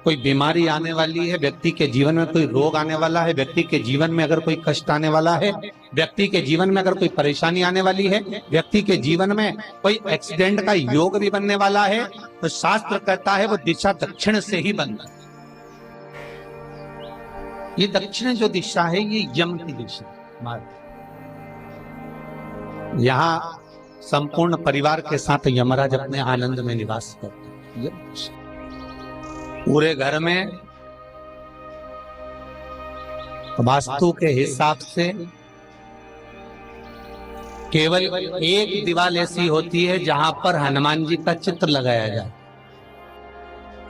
कोई बीमारी आने वाली है, व्यक्ति के जीवन में कोई रोग आने वाला है, व्यक्ति के जीवन में अगर कोई कष्ट आने वाला है, व्यक्ति के जीवन में अगर कोई परेशानी आने वाली है, व्यक्ति के जीवन में कोई एक्सीडेंट का योग भी बनने वाला है, तो शास्त्र कहता है वो दिशा दक्षिण से ही बनता है। ये दक्षिण जो दिशा है ये यम की दिशा। यहां संपूर्ण परिवार के साथ यमराज अपने आनंद में निवास करते हैं। पूरे घर में वास्तु के हिसाब से केवल एक दीवार ऐसी होती है जहां पर हनुमान जी का चित्र लगाया जाए।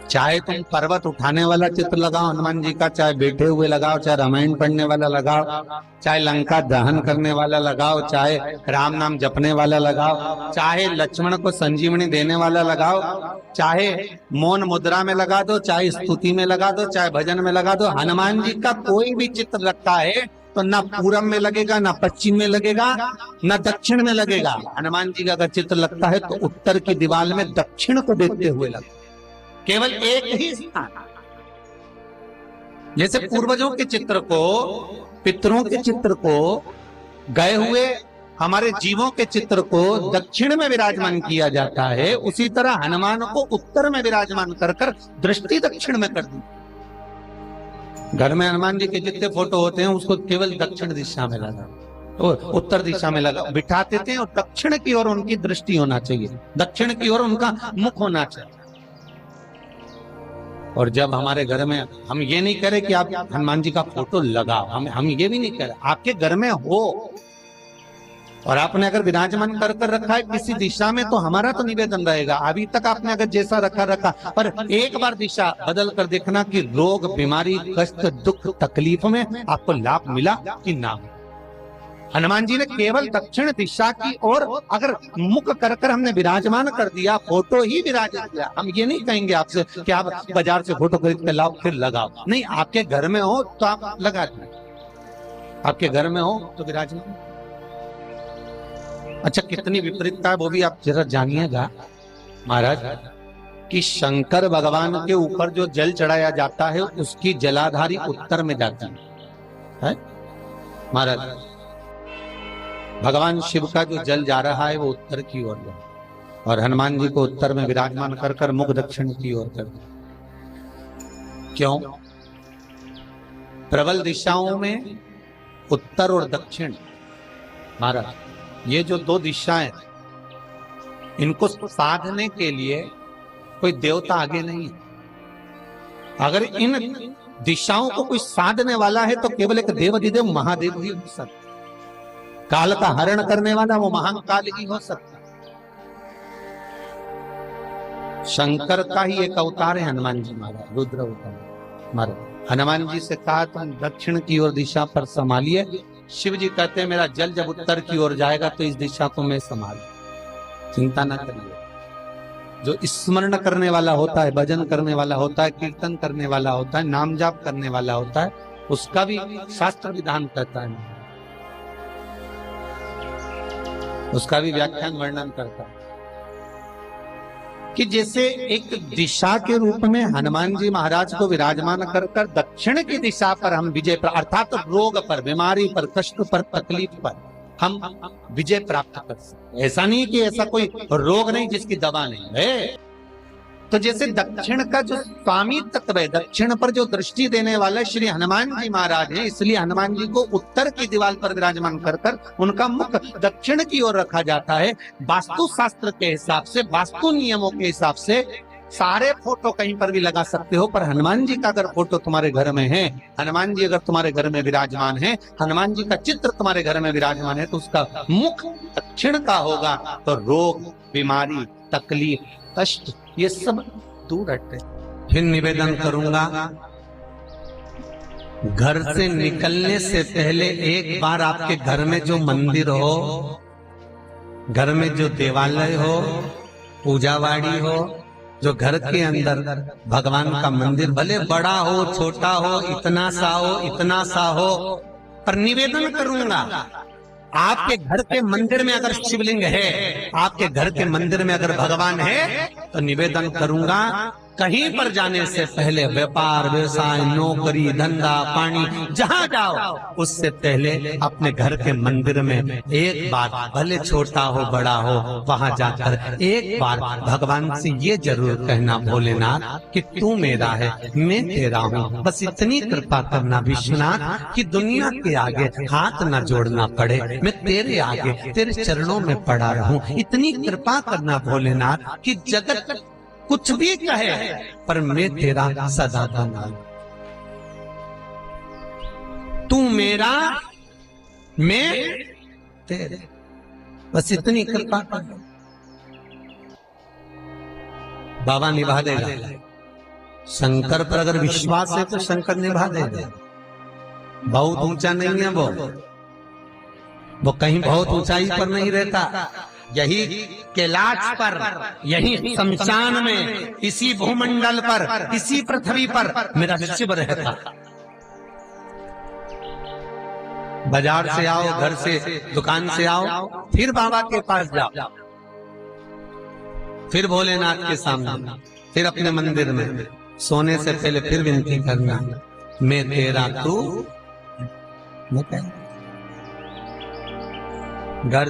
चाहे तुम पर्वत उठाने वाला चित्र लगाओ हनुमान जी का, चाहे बैठे हुए लगाओ, चाहे रामायण पढ़ने वाला लगाओ, चाहे लंका दहन करने वाला लगाओ, चाहे राम नाम जपने वाला लगाओ, चाहे लक्ष्मण को संजीवनी देने वाला लगाओ, चाहे मौन मुद्रा में लगा दो, चाहे स्तुति में लगा दो, चाहे भजन में लगा दो। हनुमान जी का कोई भी चित्र रखा है तो ना पूरब में लगेगा, ना पश्चिम में लगेगा, ना दक्षिण में लगेगा। हनुमान जी का अगर चित्र लगता है तो उत्तर की दीवार में दक्षिण को देखते हुए लगता है। केवल एक ही स्थान। जैसे पूर्वजों के चित्र को, पितरों के चित्र को, गए हुए हमारे जीवों के चित्र को दक्षिण में विराजमान किया जाता है, उसी तरह हनुमान को उत्तर में विराजमान कर कर दृष्टि दक्षिण में कर दी। घर में हनुमान जी के जितने फोटो होते हैं उसको केवल दक्षिण दिशा में लगा और उत्तर दिशा में लगा बिठाते थे, और दक्षिण की ओर उनकी दृष्टि होना चाहिए, दक्षिण की ओर उनका मुख होना चाहिए। और जब हमारे घर में, हम ये नहीं करें कि आप हनुमान जी का फोटो लगाओ, हम ये भी नहीं करें, आपके घर में हो और आपने अगर विराजमान कर कर रखा है किसी दिशा में, तो हमारा तो निवेदन रहेगा, अभी तक आपने अगर जैसा रखा पर एक बार दिशा बदल कर देखना कि रोग, बीमारी, कष्ट, दुख, तकलीफ में आपको लाभ मिला कि ना। हनुमान जी ने केवल दक्षिण दिशा की ओर अगर मुख कर कर हमने विराजमान कर दिया, फोटो ही विराजमान किया। हम ये नहीं कहेंगे आपसे कि आप बाजार से फोटो खरीद के लाओ फिर लगाओ, नहीं, आपके घर में हो तो आप लगा दें, आपके घर में हो तो विराजमान। अच्छा, कितनी विपरीतता है वो भी आप जरा जानिएगा महाराज, कि शंकर भगवान के ऊपर जो जल चढ़ाया जाता है उसकी जलाधारी उत्तर में जाती है महाराज। भगवान शिव का जो जल जा रहा है वो उत्तर की ओर है, और हनुमान जी को उत्तर में विराजमान कर कर मुख दक्षिण की ओर कर दिया। क्यों? प्रबल दिशाओं में उत्तर और दक्षिण महाराज, ये जो दो दिशाएं, इनको साधने के लिए कोई देवता आगे नहीं है। अगर इन दिशाओं को कोई साधने वाला है तो केवल एक देवाधिदेव महादेव ही हो सकता। काल का हरण करने वाला वो महाकाल ही हो सकता। शंकर का ही एक अवतार है हनुमान जी महाराज, रुद्र अवतार महाराज। हनुमान जी से कहा तुम दक्षिण की ओर दिशा पर संभालिए, शिव जी कहते हैं मेरा जल जब उत्तर की ओर जाएगा तो इस दिशा को मैं संभाल, चिंता ना करिए। जो स्मरण करने वाला होता है, भजन करने वाला होता है, कीर्तन करने वाला होता है, नाम जाप करने वाला होता है, उसका भी शास्त्र विधान कहता है, उसका भी व्याख्यान वर्णन करता है कि जैसे एक दिशा के रूप में हनुमान जी महाराज को विराजमान कर कर दक्षिण की दिशा पर हम विजय पर, अर्थात रोग पर, बीमारी पर, कष्ट पर, तकलीफ पर हम विजय प्राप्त कर सकते। ऐसा नहीं कि ऐसा कोई रोग नहीं जिसकी दवा नहीं है। तो जैसे दक्षिण का जो स्वामी तत्व है, दक्षिण पर जो दृष्टि देने वाला श्री हनुमान जी महाराज हैं, इसलिए हनुमान जी को उत्तर की दीवार पर विराजमान कर कर उनका मुख दक्षिण की ओर रखा जाता है। वास्तु शास्त्र के हिसाब से, वास्तु नियमों के हिसाब से सारे फोटो कहीं पर भी लगा सकते हो, पर हनुमान जी का अगर फोटो तुम्हारे घर में है, हनुमान जी अगर तुम्हारे घर में विराजमान है, हनुमान जी का चित्र तुम्हारे घर में विराजमान है, तो उसका मुख दक्षिण का होगा, तो रोग, बीमारी, तकलीफ, कष्ट ये सब दूर हटते। फिर निवेदन करूंगा, घर से निकलने से पहले एक बार आपके घर में जो मंदिर हो, घर में जो देवालय हो, पूजावाड़ी हो, जो घर के अंदर भगवान का मंदिर भले बड़ा हो, छोटा हो, इतना सा हो, इतना सा हो, पर निवेदन करूंगा आपके घर के मंदिर में अगर शिवलिंग है, आपके घर के मंदिर में अगर भगवान है, तो निवेदन करूंगा कहीं पर जाने से पहले व्यापार व्यवसाय नौकरी धंधा पानी जहां जाओ उससे पहले अपने घर के मंदिर में एक बार भले छोटा हो बड़ा हो वहां जाकर एक बार भगवान से ये जरूर कहना भोलेनाथ कि तू मेरा है मैं तेरा हूँ। बस इतनी कृपा करना विश्वनाथ कि दुनिया के आगे हाथ न जोड़ना पड़े, मैं तेरे आगे तेरे चरणों में पड़ा रहूं। इतनी कृपा करना भोलेनाथ कि जगत कुछ भी कहे पर मैं तेरा सदा का नाम, तू मेरा मैं तेरे, बस इतनी कृपा कर। बाबा निभा देगा। शंकर पर अगर विश्वास है तो शंकर निभा देगा। बहुत ऊंचा नहीं है वो कहीं बहुत ऊंचाई पर नहीं रहता। यही कैलाश पर, यही शमशान में, इसी भूमंडल पर, इसी पृथ्वी पर मेरा शिव रहता। बाजार से आओ, घर से दुकान से आओ, फिर बाबा के पास जाओ, फिर भोलेनाथ के सामने, फिर अपने मंदिर में सोने से पहले फिर विनती करना मैं तेरा तू। घर